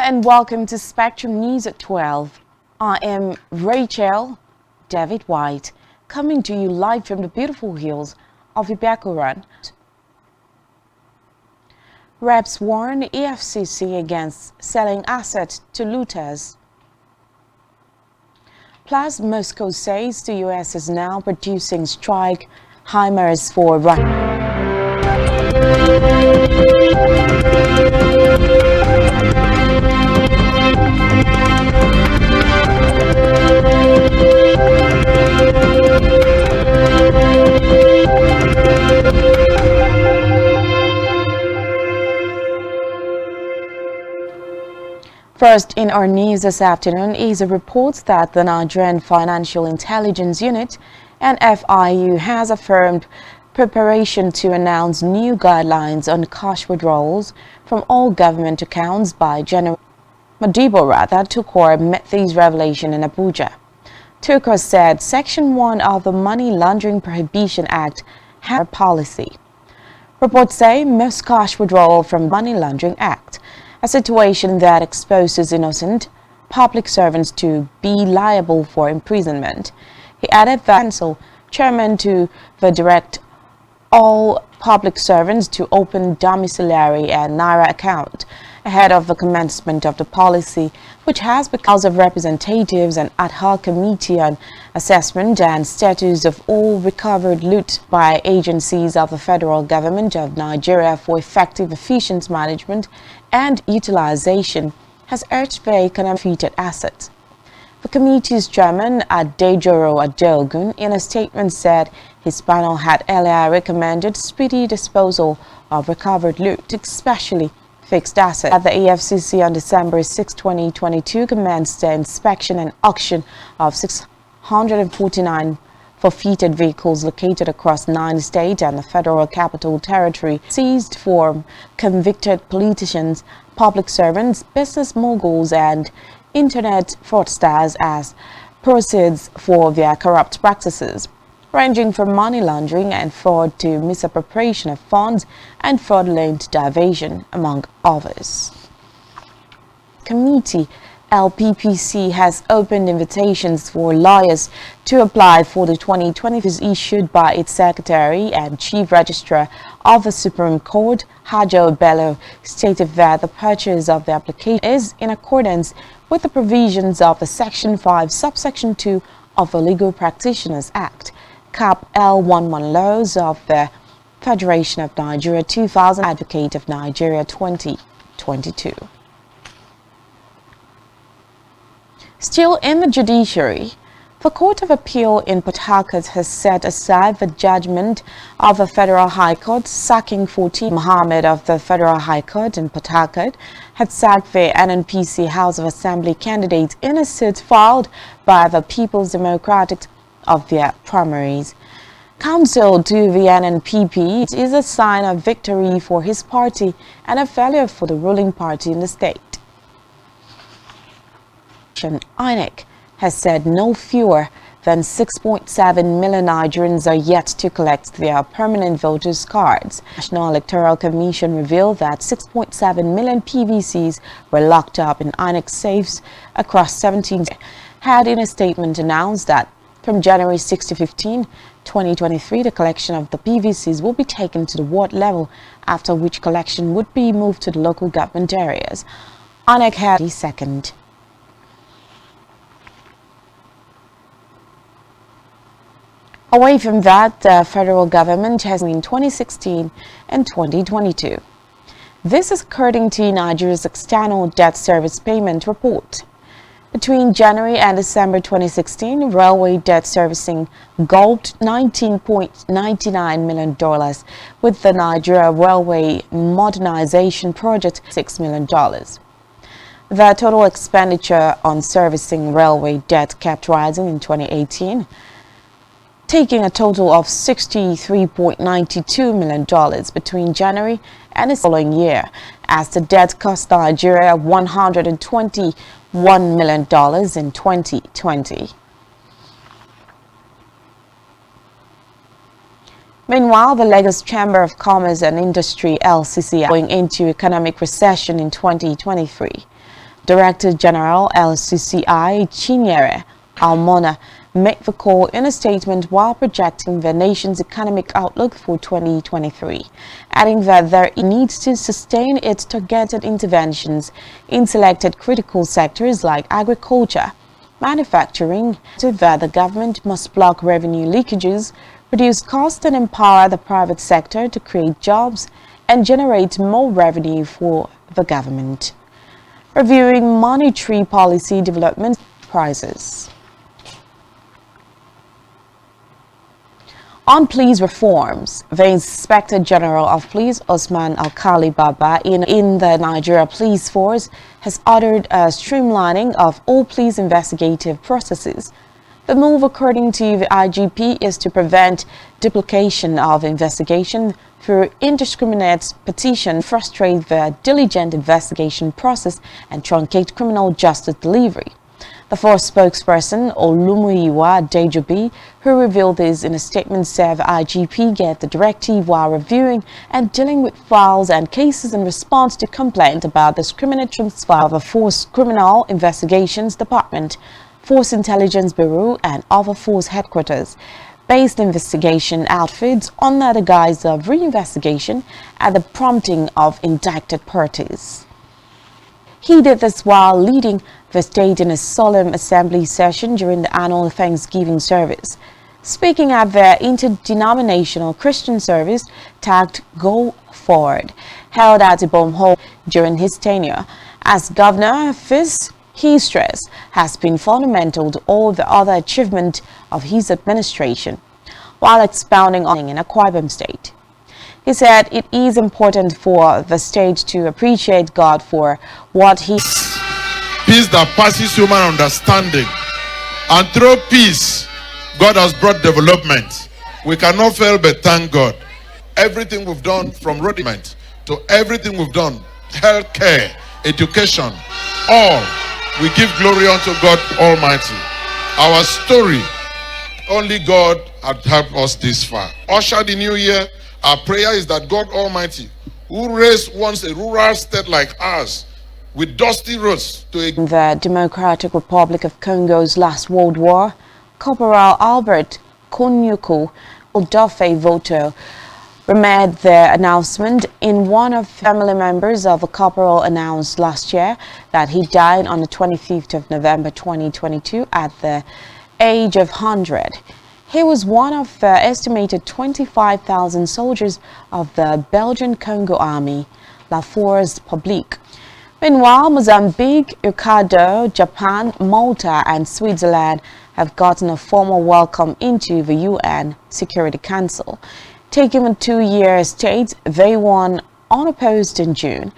and welcome to Spectrum News at 12. I am Rachel David White, coming to you live from the beautiful hills of Ibakuran. Reps warn EFCC against selling assets to looters. Plus, Moscow says the US is now producing strike HIMARS for Russia. First in our news this afternoon is a report that the Nigerian Financial Intelligence Unit (NFIU) has affirmed preparation to announce new guidelines on cash withdrawals from all government accounts by January. Modibo Tukor met these revelations in Abuja. Tukor said Section 1 of the Money Laundering Prohibition Act has a policy. Reports say most cash withdrawal from Money Laundering Act, a situation that exposes innocent public servants to be liable for imprisonment. He added that council chairman to direct all public servants to open domiciliary and Naira account ahead of the commencement of the policy, which has because of representatives and ad hoc committee on assessment and status of all recovered loot by agencies of the federal government of Nigeria for effective efficient management and utilization, has urged the economic assets. The committee's chairman, Adejoro Adeogun, in a statement said his panel had earlier recommended speedy disposal of recovered loot, especially fixed assets. At the EFCC on December 6, 2022, commenced the inspection and auction of 649 forfeited vehicles located across 9 states and the Federal Capital Territory, seized from convicted politicians, public servants, business moguls, and internet fraudsters as proceeds for their corrupt practices, ranging from money laundering and fraud to misappropriation of funds and fraudulent diversion, among others. Committee LPPC has opened invitations for lawyers to apply for the 2020 fees issued by its Secretary and Chief Registrar of the Supreme Court, Hajo Bello, stated that the purchase of the application is in accordance with the provisions of the Section 5, Subsection 2 of the Legal Practitioners Act, Cap L11 laws of the Federation of Nigeria 2000, Advocate of Nigeria 2022. Still in the judiciary, the Court of Appeal in Port Harcourt has set aside the judgment of the Federal High Court sacking 14. Mohammed of the Federal High Court in Port Harcourt had sacked the NNPC House of Assembly candidate in a suit filed by the People's Democratic of their primaries. Counsel to the NNPP is a sign of victory for his party and a failure for the ruling party in the state. INEC has said no fewer than 6.7 million Nigerians are yet to collect their permanent voters' cards. The National Electoral Commission revealed that 6.7 million PVCs were locked up in INEC safes across 17 states. Had in a statement announced that from January 6 to 15, 2023, the collection of the PVCs will be taken to the ward level, after which collection would be moved to the local government areas. INEC had the second. Away from that, the federal government has in 2016 and 2022. This is according to Nigeria's external debt service payment report. Between January and December 2016, railway debt servicing gulped $19.99 million, with the Nigeria Railway Modernization Project $6 million. The total expenditure on servicing railway debt kept rising in 2018, taking a total of $63.92 million between January and the following year, as the debt cost Nigeria $121 million in 2020. Meanwhile, the Lagos Chamber of Commerce and Industry (LCC) are going into economic recession in 2023. Director General LCCI Chinyere Almona made the call in a statement while projecting the nation's economic outlook for 2023, adding that there needs to sustain its targeted interventions in selected critical sectors like agriculture, manufacturing, to that the government must block revenue leakages, reduce costs and empower the private sector to create jobs and generate more revenue for the government. Reviewing monetary policy development prices. On police reforms, the Inspector General of Police, Osman Alkali Baba, in the Nigeria Police Force, has ordered a streamlining of all police investigative processes. The move, according to the IGP, is to prevent duplication of investigation through indiscriminate petition, frustrate the diligent investigation process, and truncate criminal justice delivery. The force spokesperson, Olumuyiwa Dejobi, who revealed this in a statement, said the IGP get the directive while reviewing and dealing with files and cases in response to complaint about the discriminate transfer of a Force Criminal Investigations Department, Force Intelligence Bureau, and other force headquarters based investigation outfits under the guise of reinvestigation at the prompting of indicted parties. He did this while leading the state in a solemn assembly session during the annual Thanksgiving service. Speaking at the interdenominational Christian service tagged Go Forward, held at Ibom Hall during his tenure as governor, he stressed has been fundamental to all the other achievement of his administration, while expounding on in Akwa Ibom State. He said it is important for the state to appreciate God for what he... Peace that passes human understanding. And through peace, God has brought development. We cannot fail but thank God. Everything we've done, from road development to everything we've done, healthcare, education, all, we give glory unto God Almighty. Our story, only God had helped us this far. Usher the new year. Our prayer is that God Almighty, who raised once a rural state like ours with dusty roads to a... The Democratic Republic of Congo's last World War, Corporal Albert Konyuku Odofe Voto made the announcement in one of family members of a corporal announced last year that he died on the 25th of November 2022 at the age of 100. He was one of the estimated 25,000 soldiers of the Belgian Congo Army, La Force Publique. Meanwhile, Mozambique, Ecuador, Japan, Malta, and Switzerland have gotten a formal welcome into the UN Security Council. Taking a two-year state, they won unopposed in June.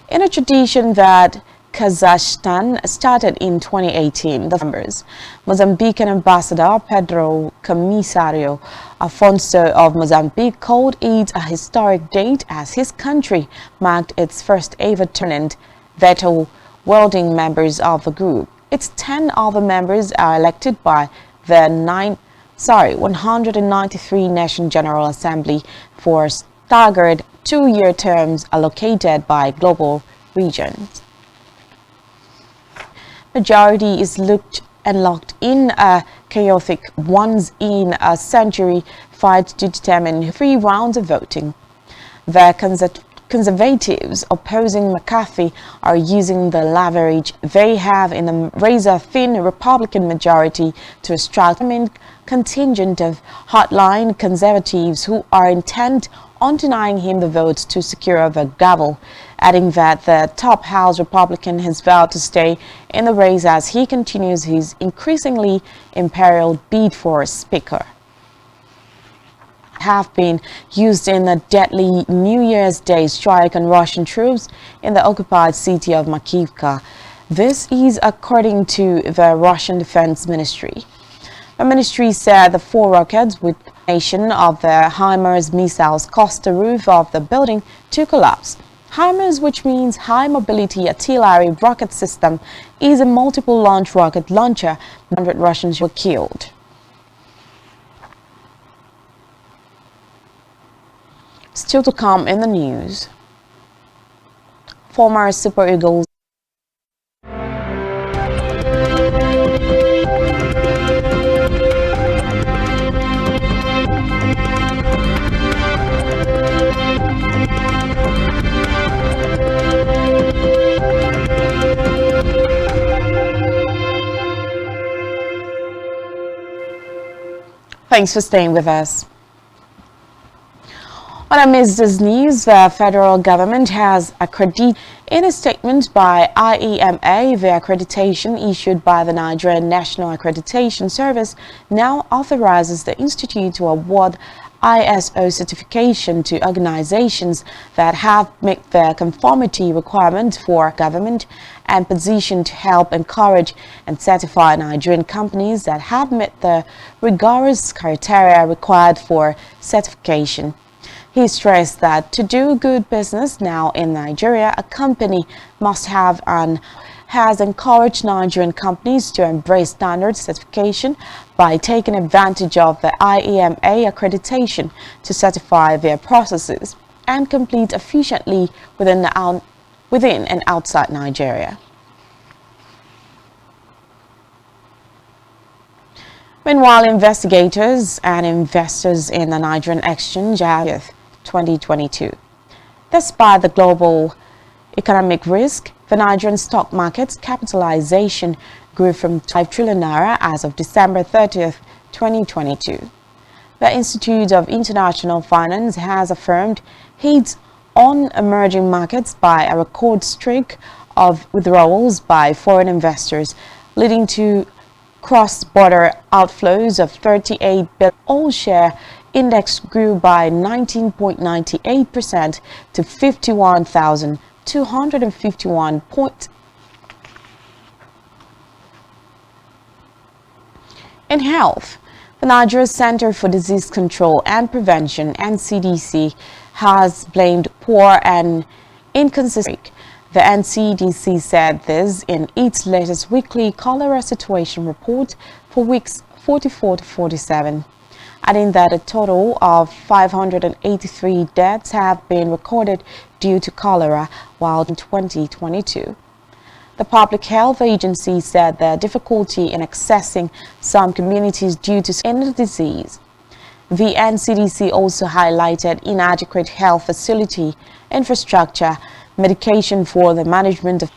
In a tradition that Kazakhstan started in 2018, the members, Mozambican Ambassador Pedro Comissário Afonso of Mozambique called it a historic date as his country marked its first ever tournament, veto-wielding members of the group. Its 10 other members are elected by the 193 National General Assembly for staggered two-year terms allocated by global regions. Majority is locked in a chaotic once-in-a-century fight to determine 3 rounds of voting. The Conservatives opposing McCarthy are using the leverage they have in a razor-thin Republican majority to extract a contingent of hardline conservatives who are intent on denying him the votes to secure the gavel, adding that the top house Republican has vowed to stay in the race as he continues his increasingly imperiled bid for Speaker. Have been used in the deadly New Year's Day strike on Russian troops in the occupied city of Makivka. This is according to the Russian Defense Ministry. The ministry said the 4 rockets with nation of the HIMARS missiles caused the roof of the building to collapse. HIMARS, which means High Mobility Artillery Rocket System, is a multiple launch rocket launcher. 100 Russians were killed. Still to come in the news, former Super Eagles Thanks for staying with us. On amidst this news, the federal government has accredited in a statement by IEMA, the accreditation issued by the Nigerian National Accreditation Service now authorizes the institute to award ISO certification to organizations that have met the conformity requirement for government and positioned to help encourage and certify Nigerian companies that have met the rigorous criteria required for certification. He stressed that to do good business now in Nigeria, a company must have and has encouraged Nigerian companies to embrace standard certification by taking advantage of the IEMA accreditation to certify their processes and complete efficiently within and outside Nigeria. Meanwhile, investigators and investors in the Nigerian exchange have 2022. Despite the global economic risk, the Nigerian stock market's capitalization grew from 5 trillion naira as of December 30th, 2022. The Institute of International Finance has affirmed heads on emerging markets by a record streak of withdrawals by foreign investors, leading to cross-border outflows of 38 billion. All-share index grew by 19.98% to 51,251 points. In health, the Nigeria Center for Disease Control and Prevention (NCDC) has blamed poor and inconsistent. The NCDC said this in its latest weekly cholera situation report for weeks 44 to 47. Adding that a total of 583 deaths have been recorded due to cholera while in 2022. The Public Health Agency said the difficulty in accessing some communities due to the disease. The NCDC also highlighted inadequate health facility, infrastructure, medication for the management of.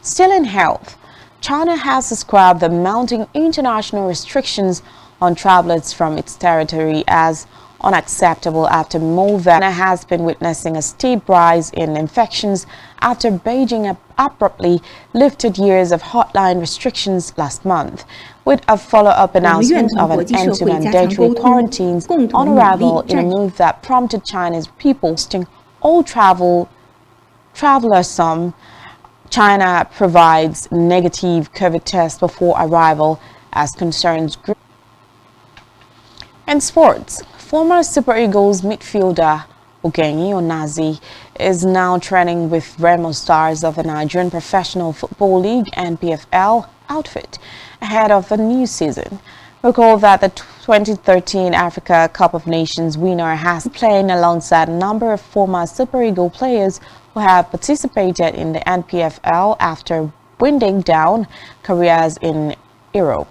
Still in health, China has described the mounting international restrictions on travelers from its territory as unacceptable after more than has been witnessing a steep rise in infections after Beijing abruptly lifted years of hotline restrictions last month, with a follow-up announcement of an end to mandatory quarantines on arrival in a move that prompted China's people requesting all travelers some. China provides negative COVID tests before arrival as concerns grew. In sports, former Super Eagles midfielder Ogenyi Onazi is now training with Remo Stars of the Nigerian Professional Football League (NPFL) outfit ahead of the new season. Recall that the 2013 Africa Cup of Nations winner has been playing alongside a number of former Super Eagle players who have participated in the NPFL after winding down careers in Europe.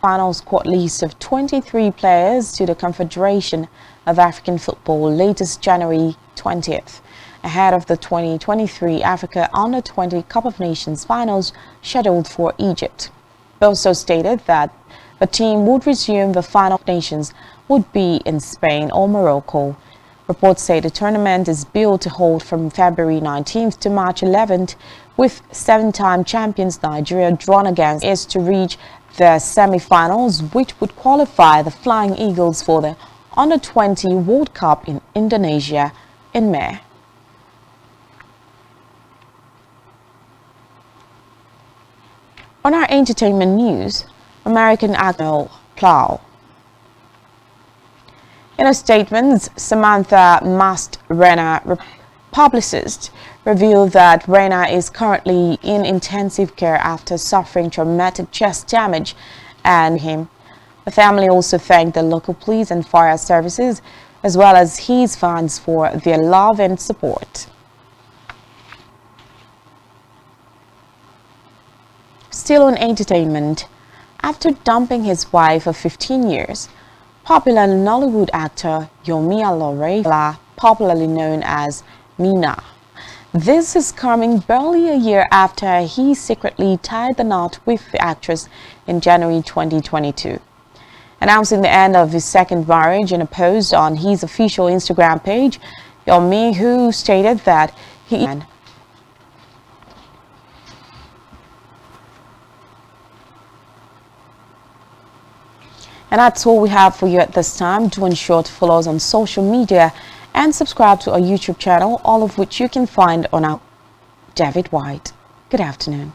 Final squad list of 23 players to the Confederation of African Football latest January 20th, ahead of the 2023 Africa Under-20 Cup of Nations finals scheduled for Egypt. It also stated that the team would resume the final nations would be in Spain or Morocco. Reports say the tournament is billed to hold from February 19th to March 11th, with 7-time champions Nigeria drawn against is to reach the semi-finals, which would qualify the Flying Eagles for the Under-20 World Cup in Indonesia in May. On our entertainment news, American actor Plow. In a statement, Samantha Mast-Renner, publicist, revealed that Renner is currently in intensive care after suffering traumatic chest damage, and the family also thanked the local police and fire services as well as his fans for their love and support. Still on entertainment, after dumping his wife of 15 years, popular Nollywood actor Yomi Alore, popularly known as Mina, This is coming barely a year after he secretly tied the knot with the actress in January 2022. Announcing the end of his second marriage in a post on his official Instagram page, Yomi, who stated that he and that's all we have for you at this time. Do ensure to follow us on social media and subscribe to our YouTube channel, all of which you can find on our David White. Good afternoon.